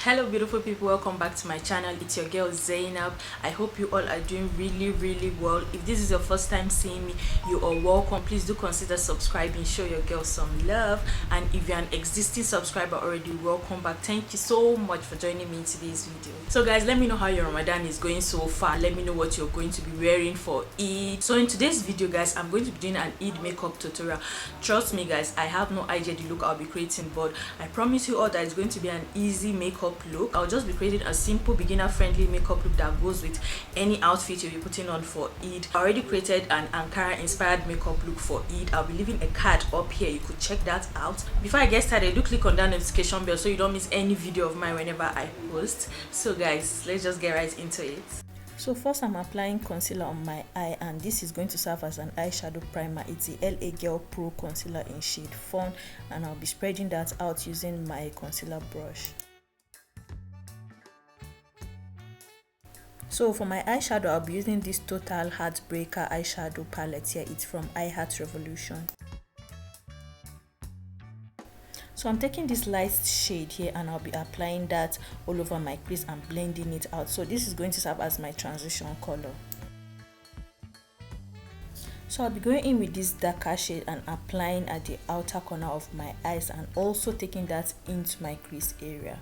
Hello beautiful people, welcome back to my channel. It's your girl Zainab. I hope you all are doing really well. If this is your first time seeing me, you are welcome. Please do consider subscribing, show your girl some love. And if you're an existing subscriber already, welcome back. Thank you so much for joining me in today's video. So guys, let me know how your Ramadan is going so far. Let me know what you're going to be wearing for Eid. So in today's video guys, I'm going to be doing an Eid makeup tutorial. Trust me guys, I have no idea the look I'll be creating, but I promise you all that it's going to be an easy makeup look. I'll just be creating a simple beginner friendly makeup look that goes with any outfit you'll be putting on for Eid. I already created an Ankara inspired makeup look for Eid. I'll be leaving a card up here, you could check that out. Before I get started, do click on that notification bell so you don't miss any video of mine whenever I post. So guys, let's just get right into it. So first I'm applying concealer on my eye, and this is going to serve as an eyeshadow primer. It's the LA Girl Pro concealer in shade FAWN, and I'll be spreading that out using my concealer brush. So for my eyeshadow, I'll be using this Total Heartbreaker eyeshadow palette here. It's from iHeart Revolution. So I'm taking this light shade here and I'll be applying that all over my crease and blending it out. So this is going to serve as my transition color. So I'll be going in with this darker shade and applying at the outer corner of my eyes and also taking that into my crease area.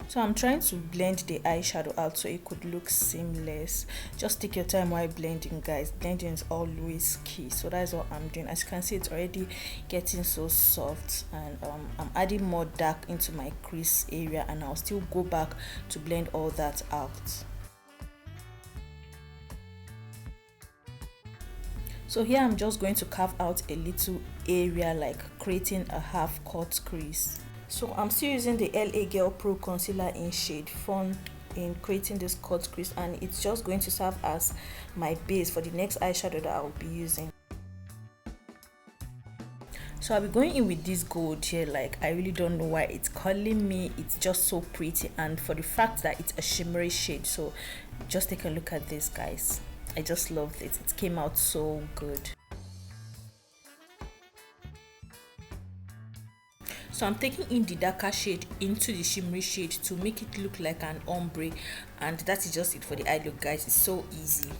So I'm trying to blend the eyeshadow out so it could look seamless. Just take your time while blending guys. Blending is always key. So that's what I'm doing. As you can see, it's already getting so soft, and I'm adding more dark into my crease area, and I'll still go back to blend all that out. So here I'm just going to carve out a little area, like creating a half cut crease. So I'm still using the LA Girl Pro concealer in shade FAWN in creating this cut crease, and it's just going to serve as my base for the next eyeshadow that I'll be using. So I'll be going in with this gold here. Like, I really don't know why it's calling me. It's just so pretty, and for the fact that it's a shimmery shade. So just take a look at this guys. I just love it. It came out so good. So I'm taking in the darker shade into the shimmery shade to make it look like an ombre, and that is just it for the eye look guys. It's so easy.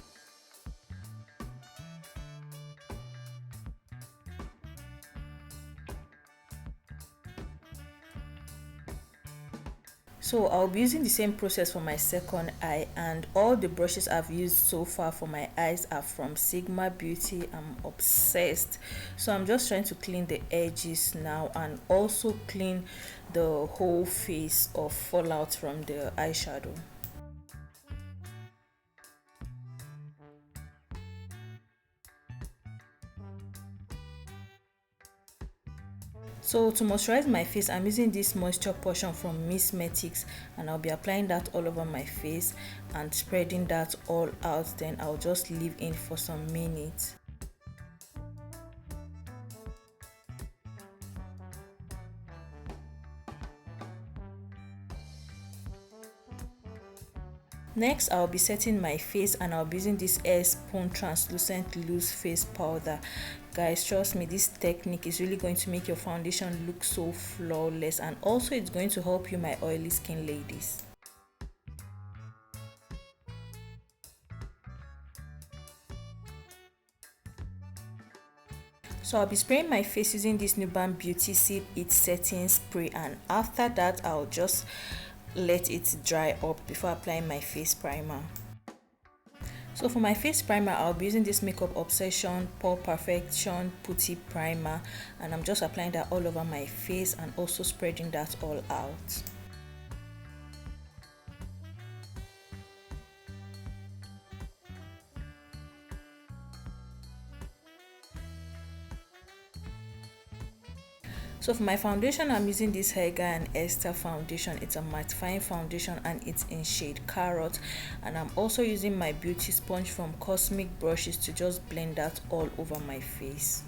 So I'll be using the same process for my second eye, and all the brushes I've used so far for my eyes are from Sigma Beauty. I'm obsessed. So I'm just trying to clean the edges now and also clean the whole face of fallout from the eyeshadow. So to moisturize my face, I'm using this moisture potion from Miss Metics, and I'll be applying that all over my face and spreading that all out. Then I'll just leave in for some minutes. Next, I'll be setting my face, and I'll be using this Air Spoon translucent loose face powder. Guys, trust me, this technique is really going to make your foundation look so flawless, and also it's going to help you, my oily skin ladies. So I'll be spraying my face using this Nuban Beauty Sip It setting spray, and after that I'll just let it dry up before applying my face primer. So for my face primer, I'll be using this Makeup Obsession Pore Perfection Putty Primer, and I'm just applying that all over my face and also spreading that all out. So for my foundation, I'm using this Hega and Esther foundation. It's a mattifying foundation and it's in shade Carrot, and I'm also using my beauty sponge from Cosmic Brushes to just blend that all over my face.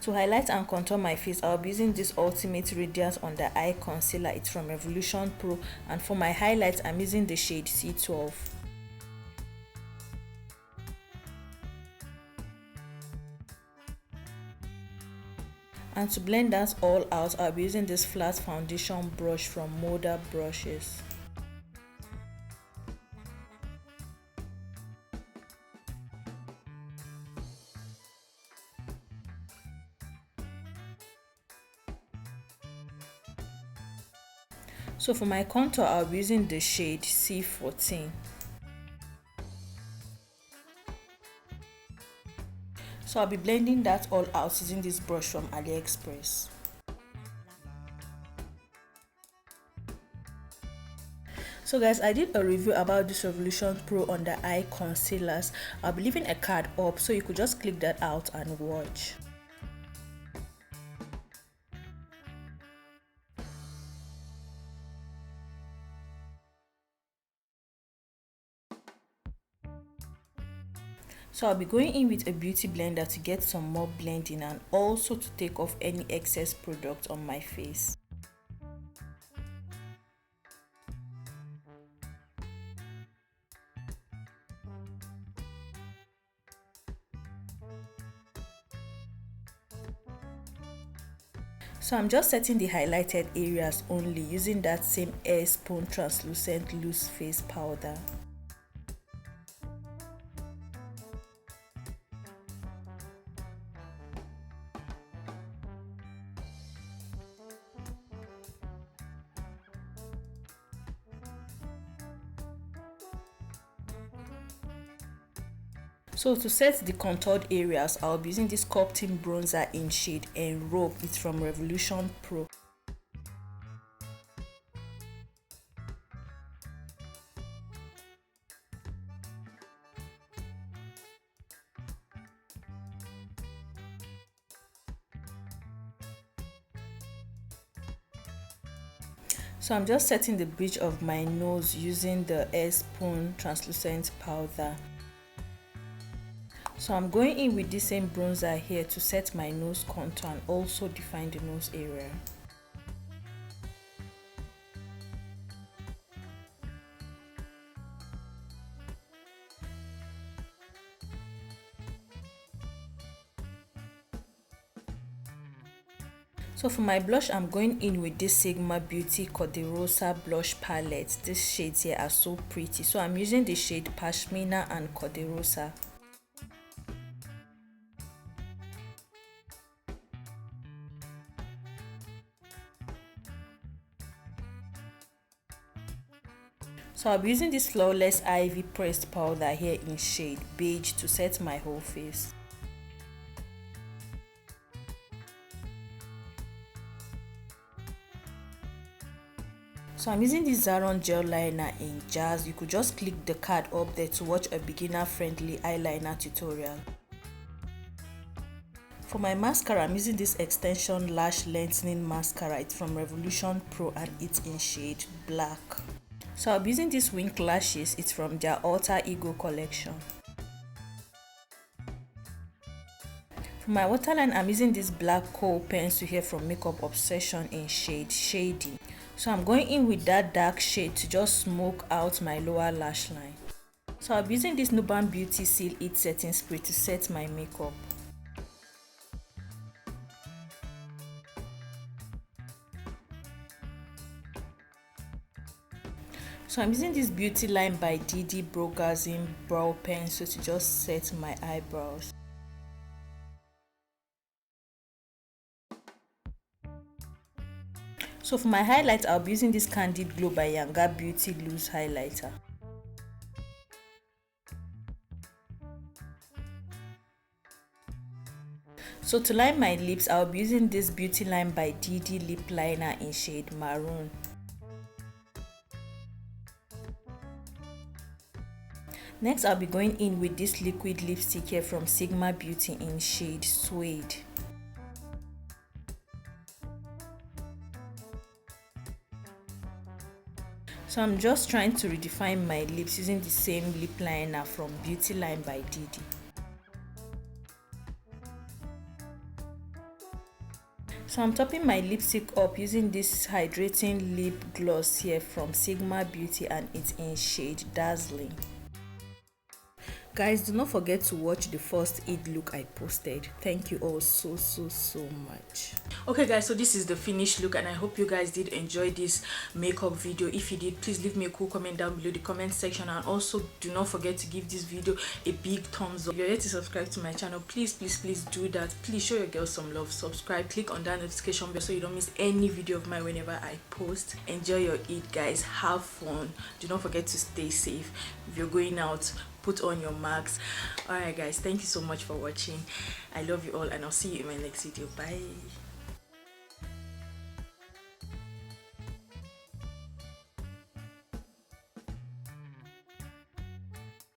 To highlight and contour my face, I'll be using this Ultimate Radiance Under Eye Concealer. It's from Revolution Pro, and for my highlights, I'm using the shade C12. And to blend that all out, I'll be using this flat foundation brush from Molder Brushes. So for my contour, I'll be using the shade C14. So I'll be blending that all out using this brush from AliExpress. So guys, I did a review about this Revolution Pro Under Eye Concealers. I'll be leaving a card up so you could just click that out and watch. So I'll be going in with a beauty blender to get some more blending and also to take off any excess product on my face. So I'm just setting the highlighted areas only using that same Air Spoon Translucent Loose Face Powder. So to set the contoured areas, I'll be using this sculpting bronzer in shade Enrobe. It's from Revolution Pro. So I'm just setting the bridge of my nose using the Air Spoon Translucent Powder. So I'm going in with the same bronzer here to set my nose contour and also define the nose area. So for my blush, I'm going in with this Sigma Beauty Cor-De-Rosa blush palette. These shades here are so pretty. So I'm using the shade Pashmina and Cor-De-Rosa. So I'll be using this Flawless Ivy pressed powder here in shade Beige to set my whole face. So I'm using this Zaron gel liner in Jazz. You could just click the card up there to watch a beginner friendly eyeliner tutorial. For my mascara, I'm using this Extension Lash Lengthening Mascara. It's from Revolution Pro and it's in shade Black. So I'll be using these Wink Lashes. It's from their Alter Ego collection. For my waterline, I'm using this black kohl pencil here from Makeup Obsession in shade Shady. So I'm going in with that dark shade to just smoke out my lower lash line. So I'll be using this Nuban Beauty Seal It Setting Spray to set my makeup. So I'm using this Beauty Line by Didi Brogazine brow pencil to just set my eyebrows. So for my highlight, I'll be using this Candid Glow by Yanga Beauty Loose Highlighter. So to line my lips, I'll be using this Beauty Line by Didi Lip Liner in shade Maroon. Next, I'll be going in with this liquid lipstick here from Sigma Beauty in shade Suede. So I'm just trying to redefine my lips using the same lip liner from Beauty Line by Didi. So I'm topping my lipstick up using this hydrating lip gloss here from Sigma Beauty, and it's in shade Dazzling. Guys, do not forget to watch the first Eid look I posted. Thank you all so much. Okay guys, so this is the finished look, and I hope you guys did enjoy this makeup video. If you did, please leave me a cool comment down below the comment section, and also do not forget to give this video a big thumbs up. If you're yet to subscribe to my channel, please do that. Please show your girl some love. Subscribe, click on that notification bell so you don't miss any video of mine whenever I post. Enjoy your Eid, guys. Have fun. Do not forget to stay safe. If you're going out, put on your mask. Alright guys, thank you so much for watching. I love you all, and I'll see you in my next video. Bye.